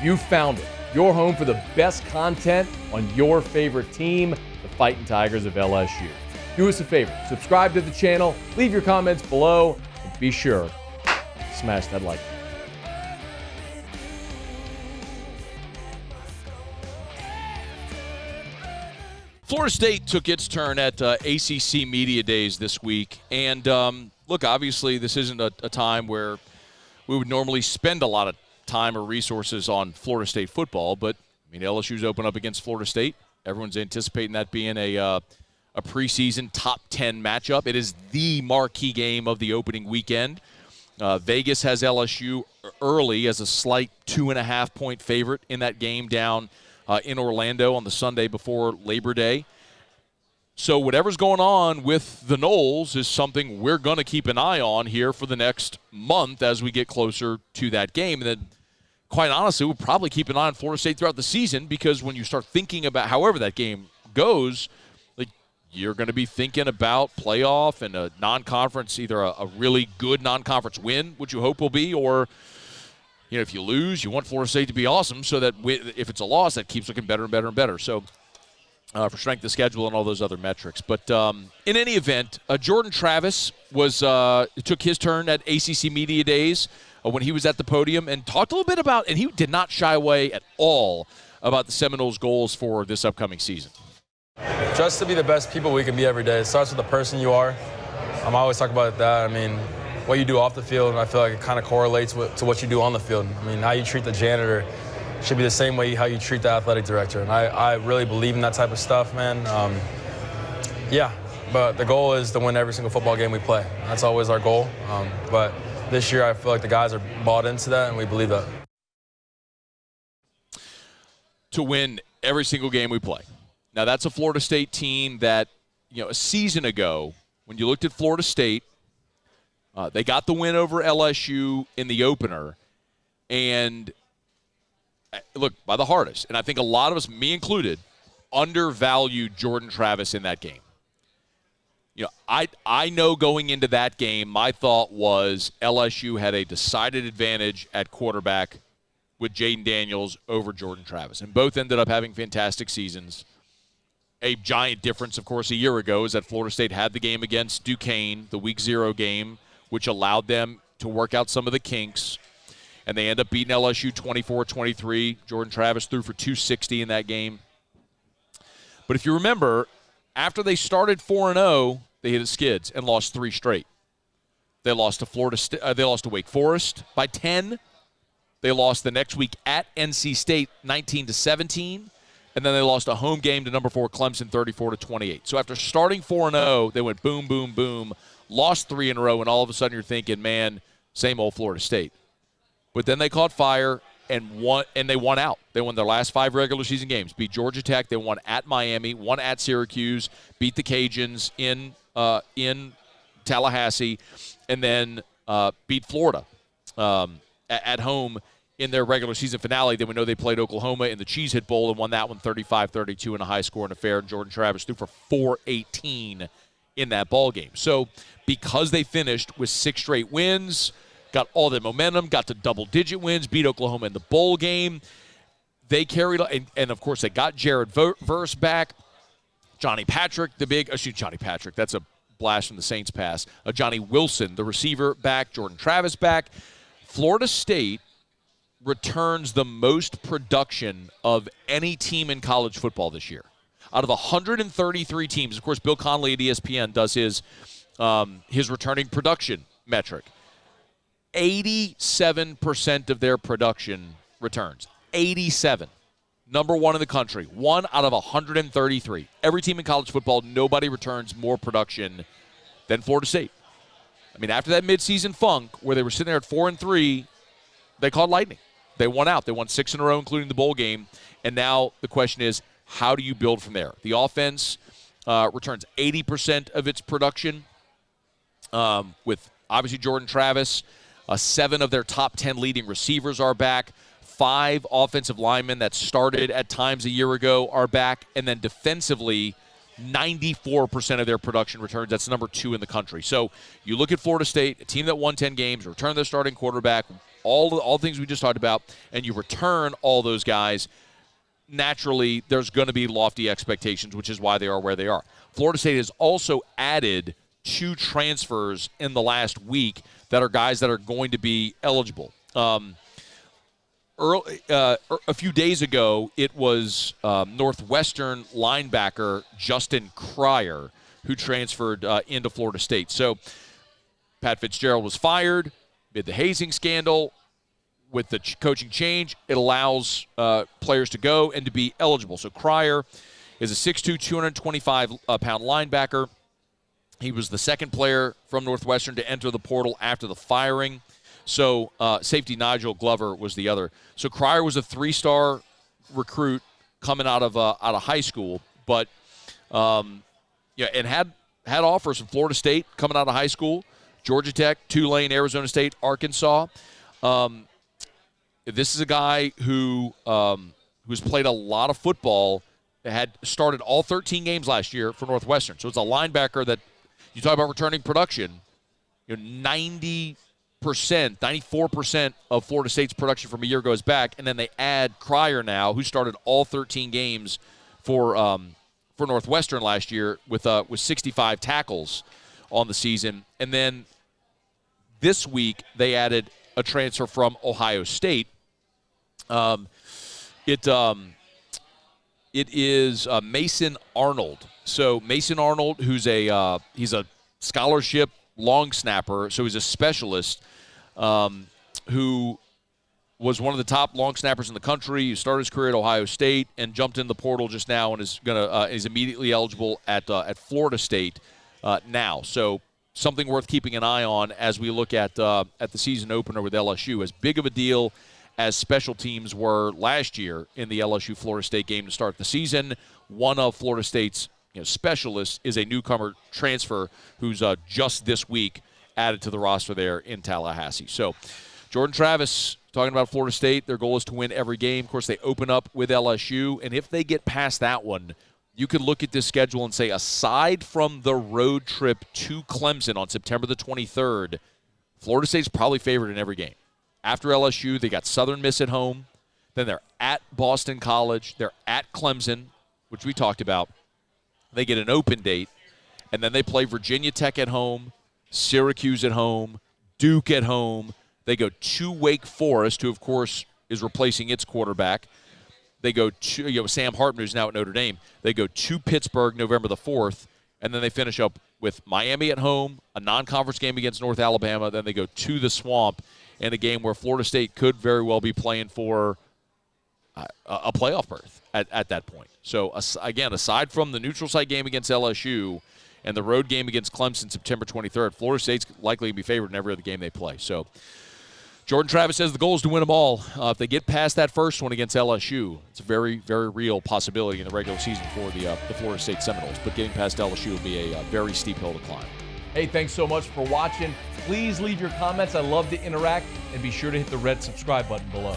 You found it. Your home for the best content on your favorite team, the Fighting Tigers of LSU. Do us a favor, subscribe to the channel, leave your comments below, and be sure to smash that like button. Florida State took its turn at ACC Media Days this week. And, look, obviously this isn't a time where we would normally spend a lot of time or resources on Florida State football. But, I mean, LSU's open up against Florida State. Everyone's anticipating that being a preseason top 10 matchup. It is the marquee game of the opening weekend. Vegas has LSU early as a slight 2.5-point favorite in that game down in Orlando on the Sunday before Labor Day. So whatever's going on with the Noles is something we're going to keep an eye on here for the next month as we get closer to that game. And then, quite honestly, we'll probably keep an eye on Florida State throughout the season, because when you start thinking about however that game goes, like, you're going to be thinking about playoff and a non-conference, either a really good non-conference win, which you hope will be, or if you lose, you want Florida State to be awesome so that if it's a loss, that keeps looking better and better and better. So for strength of schedule and all those other metrics. But in any event, Jordan Travis took his turn at ACC Media Days when he was at the podium and talked a little bit about, and he did not shy away at all about the Seminoles' goals for this upcoming season. Just to be the best people we can be every day. It starts with the person you are. I always talk about that. I mean, what you do off the field, and I feel like it kind of correlates to what you do on the field. I mean, how you treat the janitor should be the same way how you treat the athletic director. And I really believe in that type of stuff, man. But the goal is to win every single football game we play. That's always our goal. But this year I feel like the guys are bought into that, and we believe that. To win every single game we play. Now, that's a Florida State team that, a season ago, when you looked at Florida State, they got the win over LSU in the opener, and look, by the hardest. And I think a lot of us, me included, undervalued Jordan Travis in that game. I know going into that game, my thought was LSU had a decided advantage at quarterback with Jayden Daniels over Jordan Travis. And both ended up having fantastic seasons. A giant difference, of course, a year ago is that Florida State had the game against Duquesne, the Week 0 game, which allowed them to work out some of the kinks. And they end up beating LSU 24-23. Jordan Travis threw for 260 in that game. But if you remember, after they started 4-0, they hit the skids and lost 3 straight. They lost to they lost to Wake Forest by 10. They lost the next week at NC State 19-17. And then they lost a home game to number 4 Clemson 34-28. So after starting 4-0, they went boom, boom, boom, lost 3 in a row, and all of a sudden you're thinking, man, same old Florida State. But then they caught fire and they won out. They won their last 5 regular season games. Beat Georgia Tech. They won at Miami, won at Syracuse, beat the Cajuns in Tallahassee, and then beat Florida at home in their regular season finale. Then we know they played Oklahoma in the Cheesehead Bowl and won that one 35-32 in a high-scoring affair. And Jordan Travis threw for 418 in that ball game. So because they finished with 6 straight wins, got all the momentum, got to double-digit wins, beat Oklahoma in the bowl game, they carried – and of course, they got Jared Verse back. Johnny Patrick, Johnny Patrick, that's a blast from the Saints pass. Johnny Wilson, the receiver, back. Jordan Travis back. Florida State returns the most production of any team in college football this year. Out of 133 teams, of course, Bill Connelly at ESPN does his returning production metric. 87% of their production returns. 87. Number 1 in the country. 1 out of 133. Every team in college football, nobody returns more production than Florida State. I mean, after that midseason funk where they were sitting there at 4-3, they called lightning. They won out. They won 6 in a row, including the bowl game. And now the question is, how do you build from there? The offense returns 80% of its production with obviously Jordan Travis. 7 of their top 10 leading receivers are back. 5 offensive linemen that started at times a year ago are back. And then defensively, 94% of their production returns. That's number 2 in the country. So you look at Florida State, a team that won 10 games, returned their starting quarterback, all the things we just talked about, and you return all those guys, naturally there's going to be lofty expectations, which is why they are where they are. Florida State has also added 2 transfers in the last week that are guys that are going to be eligible. A few days ago, it was Northwestern linebacker Justin Cryer who transferred into Florida State. So Pat Fitzgerald was fired amid the hazing scandal. With the coaching change, it allows players to go and to be eligible. So Cryer is a 6'2", 225-pound linebacker. He was the second player from Northwestern to enter the portal after the firing. So safety Nigel Glover was the other. So Cryer was a 3-star recruit coming out of high school, but and had offers from Florida State coming out of high school, Georgia Tech, Tulane, Arizona State, Arkansas. This is a guy who's played a lot of football, had started all 13 games last year for Northwestern. So it's a linebacker that you talk about returning production. 90%, 94% of Florida State's production from a year goes back, and then they add Cryer now, who started all 13 games for Northwestern last year with 65 tackles on the season. And then this week they added a transfer from Ohio State. It is Mason Arnold. So Mason Arnold, he's a scholarship long snapper, so he's a specialist who was one of the top long snappers in the country. He started his career at Ohio State and jumped in the portal just now and is immediately eligible at Florida State now. So something worth keeping an eye on as we look at the season opener with LSU. As big of a deal as special teams were last year in the LSU-Florida State game to start the season, one of Florida State's specialists is a newcomer transfer who's just this week added to the roster there in Tallahassee. So Jordan Travis talking about Florida State, their goal is to win every game. Of course, they open up with LSU, and if they get past that one, you could look at this schedule and say, aside from the road trip to Clemson on September the 23rd, Florida State's probably favored in every game. After LSU, they got Southern Miss at home. Then they're at Boston College. They're at Clemson, which we talked about. They get an open date. And then they play Virginia Tech at home, Syracuse at home, Duke at home. They go to Wake Forest, who, of course, is replacing its quarterback. They go to Sam Hartman, who's now at Notre Dame. They go to Pittsburgh November the 4th, and then they finish up with Miami at home, a non-conference game against North Alabama. Then they go to the Swamp in a game where Florida State could very well be playing for a playoff berth at that point. So, again, aside from the neutral site game against LSU and the road game against Clemson September 23rd, Florida State's likely to be favored in every other game they play. So Jordan Travis says the goal is to win them all. If they get past that first one against LSU, it's a very, very real possibility in the regular season for the Florida State Seminoles. But getting past LSU will be a very steep hill to climb. Hey, thanks so much for watching. Please leave your comments. I love to interact. And be sure to hit the red subscribe button below.